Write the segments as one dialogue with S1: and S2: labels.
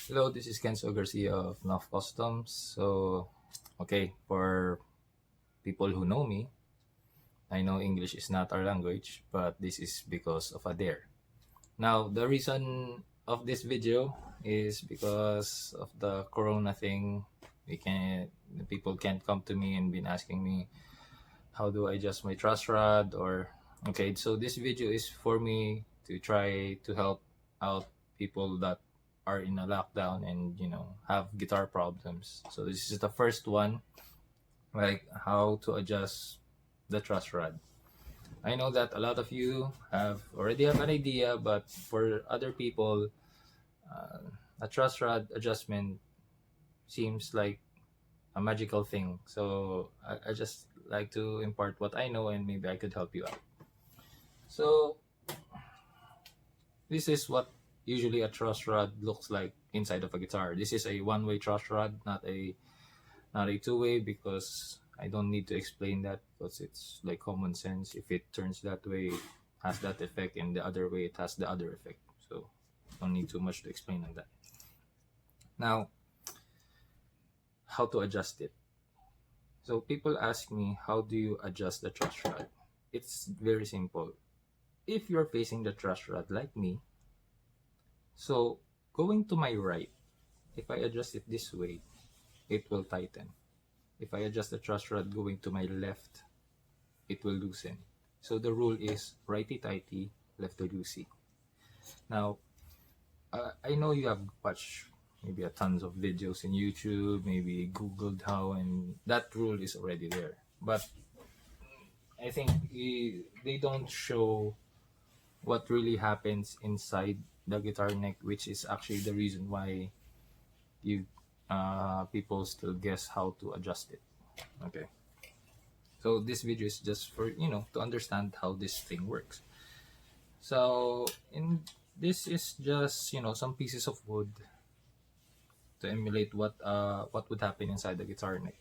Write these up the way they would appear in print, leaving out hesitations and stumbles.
S1: Hello, this is Kenzo Garcia of North Customs. Okay, for people who know me, I know English is not our language, but this is because of a dare. Now, the reason of this video is because of the Corona thing. The people can't come to me and been asking me how do I adjust my truss rod or okay. So this video is for me to try to help out people that are in a lockdown and have guitar problems. So this is the first one, like how to adjust the truss rod. I know that a lot of you already have an idea, but for other people, a truss rod adjustment seems like a magical thing. So I just like to impart what I know and maybe I could help you out. So this is what usually a truss rod looks like inside of a guitar. This is a one-way truss rod, not a two-way, because I don't need to explain that because it's like common sense. If it turns that way, it has that effect, and the other way, it has the other effect. So don't need too much to explain on that. Now, how to adjust it? So people ask me, how do you adjust the truss rod? It's very simple. If you're facing the truss rod like me, so going to my right, if I adjust it this way, it will tighten. If I adjust the truss rod going to my left, it will loosen. So the rule is righty tighty, lefty loosey. Now, I know you have watched maybe a tons of videos in YouTube, maybe Googled how, and that rule is already there. But I think they don't show what really happens inside the guitar neck, which is actually the reason why you people still guess how to adjust it. Okay, so this video is just for to understand how this thing works. So in this is just some pieces of wood to emulate what would happen inside the guitar neck.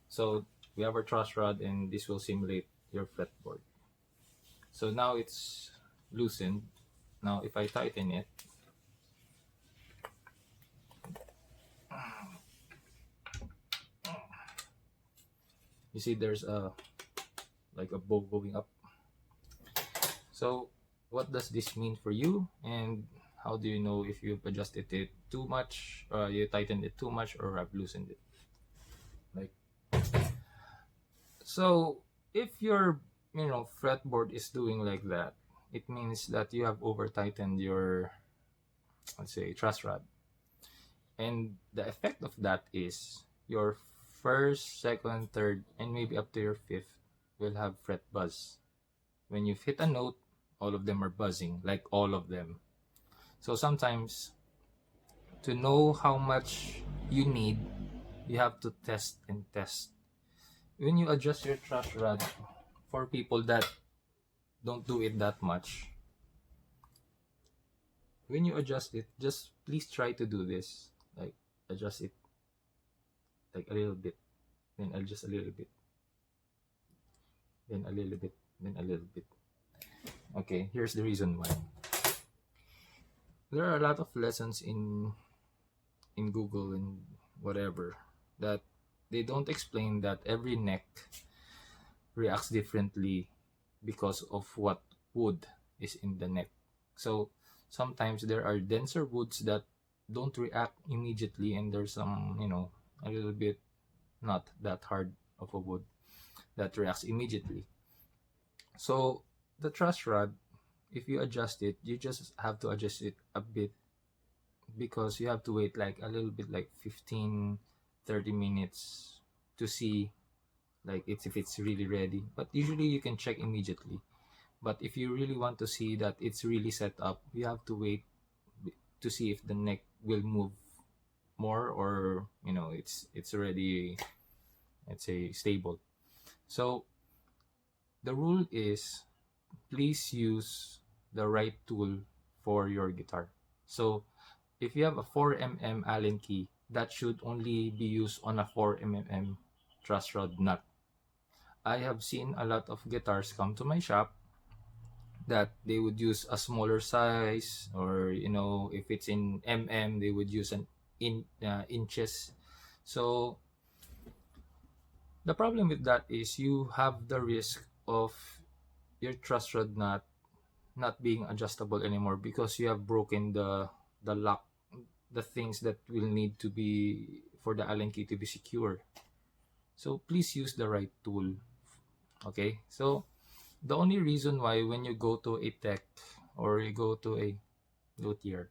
S1: So we have our truss rod and this will simulate your fretboard. So now it's loosened. Now if I tighten it, you see there's like a bow going up. So what does this mean for you, and how do you know if you've adjusted it too much, you tightened it too much, or have loosened it? Like, so if your fretboard is doing like that, it means that you have over tightened your, let's say, truss rod. And the effect of that is your first, second, third, and maybe up to your fifth will have fret buzz. When you've hit a note, all of them are buzzing, like all of them. So sometimes, to know how much you need, you have to test and test. When you adjust your truss rod, for people that don't do it that much, when you adjust it, just please try to do this. Like, adjust it like a little bit, then adjust a little bit, then a little bit, then a little bit. Okay, here's the reason why. There are a lot of lessons in Google and whatever that they don't explain that every neck reacts differently because of what wood is in the neck. So sometimes there are denser woods that don't react immediately, and there's some a little bit not that hard of a wood that reacts immediately. So the truss rod, if you adjust it, you just have to adjust it a bit, because you have to wait like a little bit, like 15-30 minutes to see like if it's really ready. But usually you can check immediately. But if you really want to see that it's really set up, you have to wait to see if the neck will move more, or it's already, let's say, stable. So the rule is, please use the right tool for your guitar. So if you have a 4mm Allen key, that should only be used on a 4mm truss rod nut. I have seen a lot of guitars come to my shop that they would use a smaller size, or if it's in they would use an inches. So the problem with that is you have the risk of your truss rod not being adjustable anymore, because you have broken the lock, the things that will need to be for the allen key to be secure. So please use the right tool. Okay, so the only reason why when you go to a tech or you go to a luthier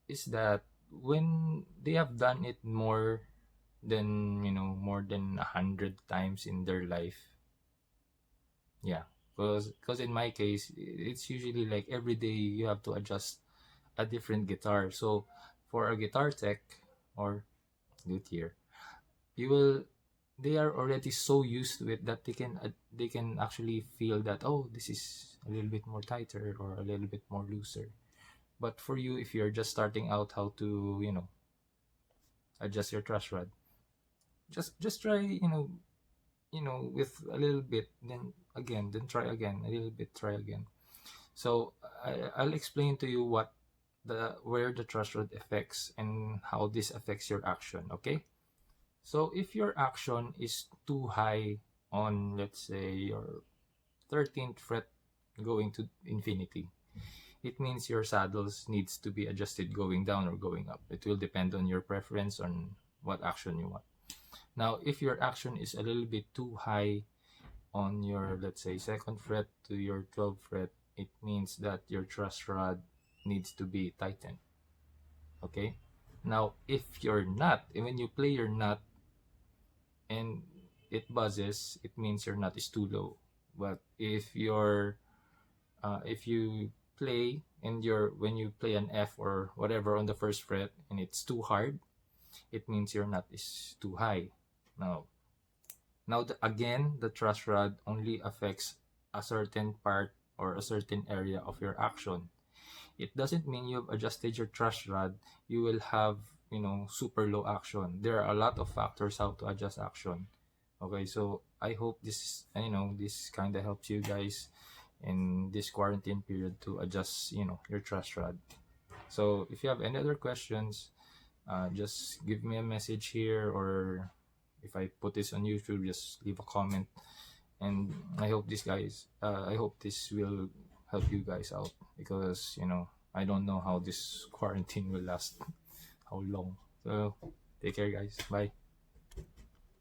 S1: is that when they have done it more than 100 times in their life. Yeah, because in my case, it's usually like every day you have to adjust a different guitar. So for a guitar tech or luthier, you will they are already so used to it that they can actually feel that, oh, this is a little bit more tighter or a little bit more looser. But for you, if you're just starting out how to adjust your truss rod, just try, with a little bit, then again, then try again, a little bit, try again. So I'll explain to you where the truss rod affects and how this affects your action. Okay, so if your action is too high on, let's say, your 13th fret going to infinity, it means your saddles needs to be adjusted going down or going up. It will depend on your preference on what action you want. Now, if your action is a little bit too high on your, let's say, second fret to your 12th fret, it means that your truss rod needs to be tightened. Okay? Now, if your nut, and when you play your nut and it buzzes, it means your nut is too low. But if you play and when you play an F or whatever on the first fret and it's too hard, it means your nut is too high. Now, again, the truss rod only affects a certain part or a certain area of your action. It doesn't mean you've adjusted your truss rod, you will have, super low action. There are a lot of factors how to adjust action. Okay, so I hope this kind of helps you guys in this quarantine period to adjust, your truss rod. So if you have any other questions, just give me a message here, or if I put this on YouTube, just leave a comment. And I hope this will help you guys out, because I don't know how this quarantine will last, how long. So take care, guys. Bye.